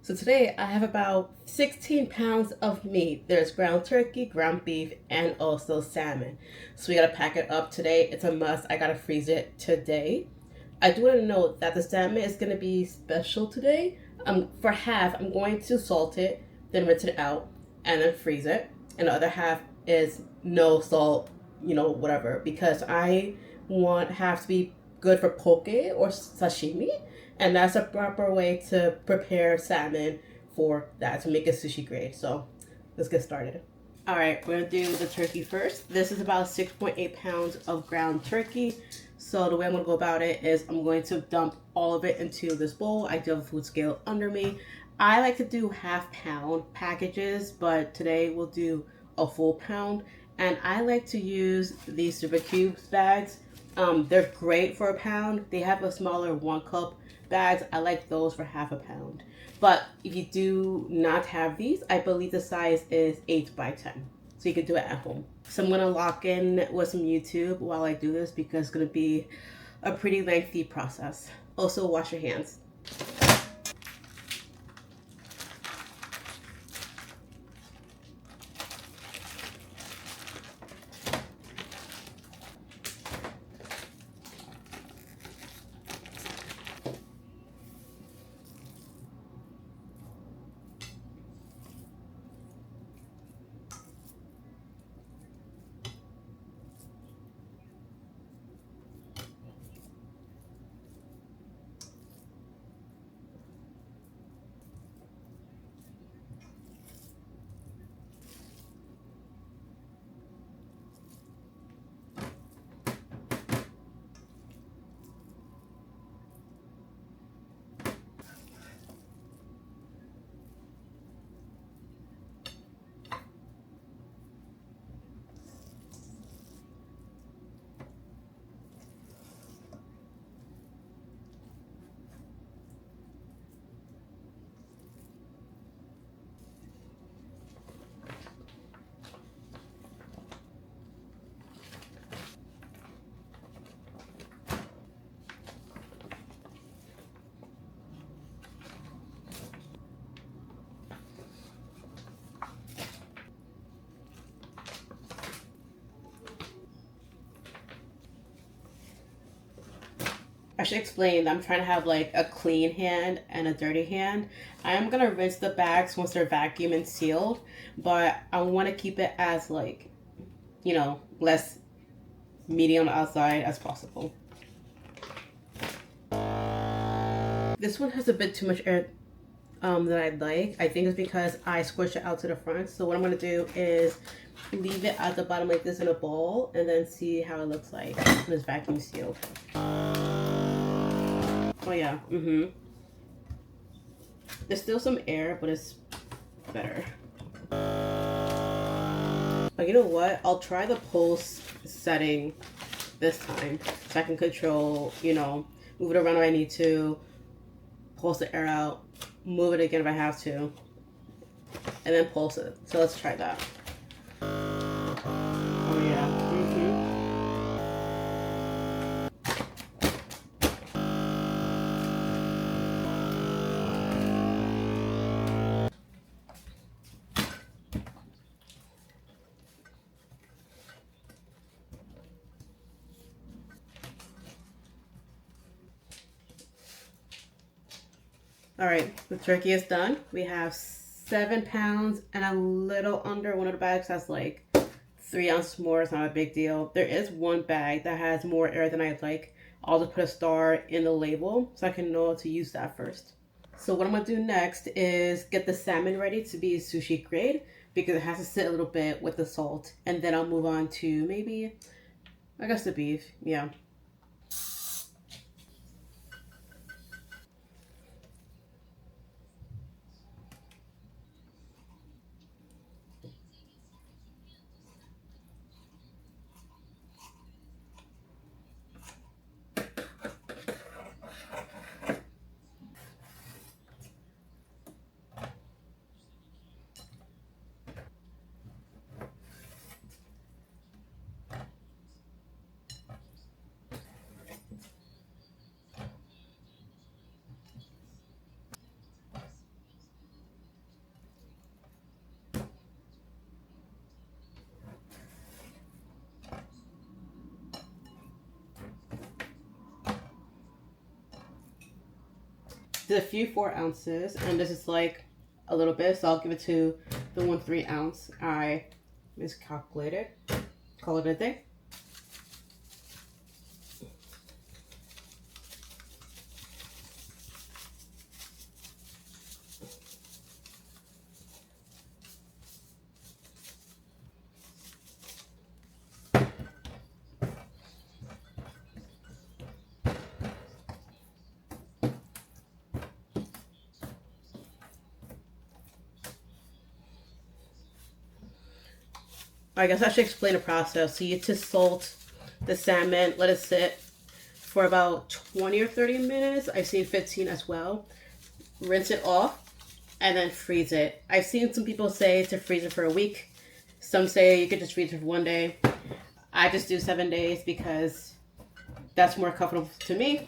So today I have about 16 pounds of meat. There's ground turkey, ground beef, and also salmon. So we gotta pack it up today. It's a must. I gotta freeze it today. I do want to note that the salmon is gonna be special today. For half, I'm going to salt it, then rinse it out, and then freeze it. And the other half is no salt, whatever, because I want half to be good for poke or sashimi, and that's a proper way to prepare salmon for that to make it sushi grade. So let's get started. All right, we're gonna do the turkey first. This is about 6.8 pounds of ground turkey. So the way I'm gonna go about it is I'm going to dump all of it into this bowl. I do have a food scale under me. I like to do half-pound packages, but today we'll do a full pound. And I like to use these Super Cubes bags. They're great for a pound. They have a smaller 1 cup bags. I like those for half a pound. But if you do not have these, I believe the size is 8 by 10. So you can do it at home. So I'm gonna lock in with some YouTube while I do this because it's gonna be a pretty lengthy process. Also, wash your hands. I should explain that I'm trying to have like a clean hand and a dirty hand. I am gonna rinse the bags once they're vacuumed and sealed, but I want to keep it as like, less meaty on the outside as possible. This one has a bit too much air that I'd like. I think it's because I squish it out to the front. So what I'm gonna do is leave it at the bottom like this in a bowl and then see how it looks like when it's vacuum sealed. Oh yeah, There's still some air, but it's better. But you know what? I'll try the pulse setting this time so I can control, move it around if I need to, pulse the air out, move it again if I have to, and then pulse it. So let's try that. Oh yeah. All right, the turkey is done. We have 7 pounds and a little under. One of the bags has like 3 ounces more. It's not a big deal. There is one bag that has more air than I'd like. I'll just put a star in the label so I can know to use that first. So what I'm gonna do next is get the salmon ready to be sushi grade because it has to sit a little bit with the salt. And then I'll move on to maybe, I guess the beef, yeah. Did a few 4 ounces, and this is like a little bit, so I'll give it to the one 3 ounce. I miscalculated. Call it a day. I guess I should explain the process. So you just salt the salmon, let it sit for about 20 or 30 minutes. I've seen 15 as well. Rinse it off and then freeze it. I've seen some people say to freeze it for a week. Some say you could just freeze it for one day. I just do 7 days because that's more comfortable to me.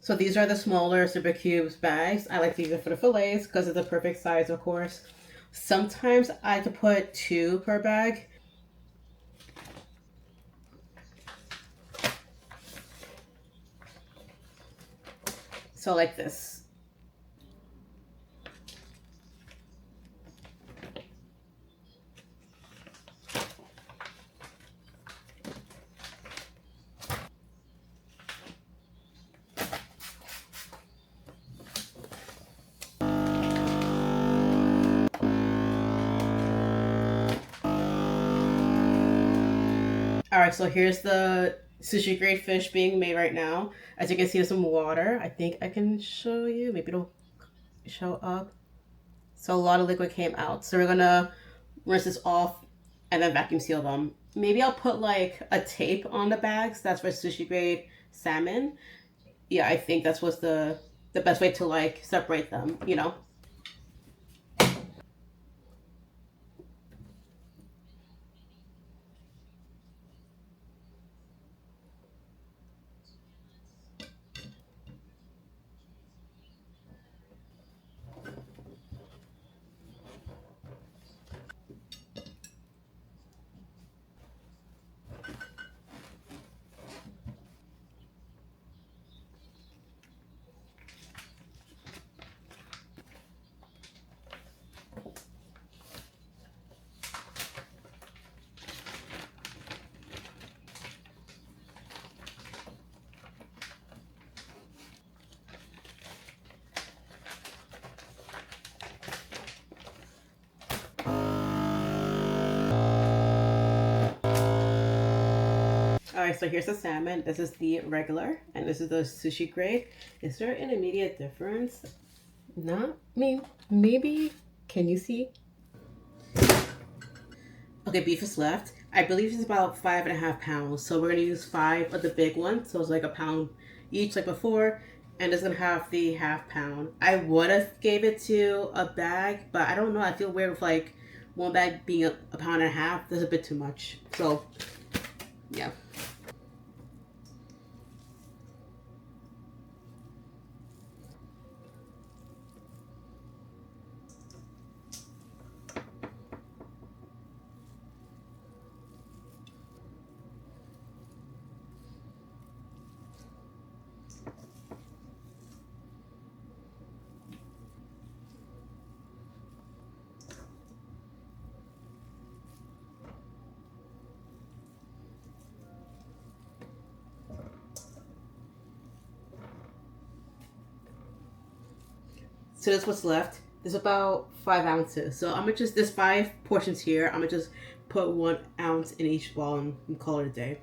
So these are the smaller Super Cubes bags. I like to use it for the fillets because it's the perfect size, of course. Sometimes I like to put 2 per bag. So like this. All right, so here's the sushi grade fish being made right now. As you can see, there's some water. I think I can show you. Maybe it'll show up. So a lot of liquid came out. So we're gonna rinse this off and then vacuum seal them. Maybe I'll put like a tape on the bags. That's for sushi grade salmon. Yeah, I think that's what's the best way to like separate them, you know. All right, so here's the salmon. This is the regular, and this is the sushi grade. Is there an immediate difference? Not, I mean, maybe. Can you see? Okay, beef is left. I believe it's about 5.5 pounds. So we're gonna use 5 of the big ones. So it's like a pound each, like before. And it's gonna have the half-pound. I would have gave it to a bag, but I don't know. I feel weird with like one bag being a pound and a half. That's a bit too much. So yeah. So that's what's left. There's about 5 ounces. So I'm gonna just, there's 5 portions here. I'm gonna just put 1 ounce in each bowl and call it a day.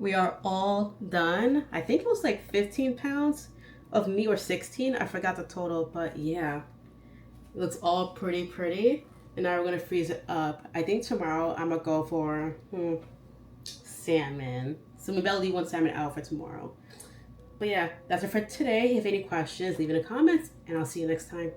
We are all done. I think it was like 15 pounds of meat or 16. I forgot the total, but yeah. It looks all pretty. And now we're gonna freeze it up. I think tomorrow I'm gonna go for salmon. So maybe I'll leave one salmon out for tomorrow. But yeah, that's it for today. If you have any questions, leave in the comments and I'll see you next time.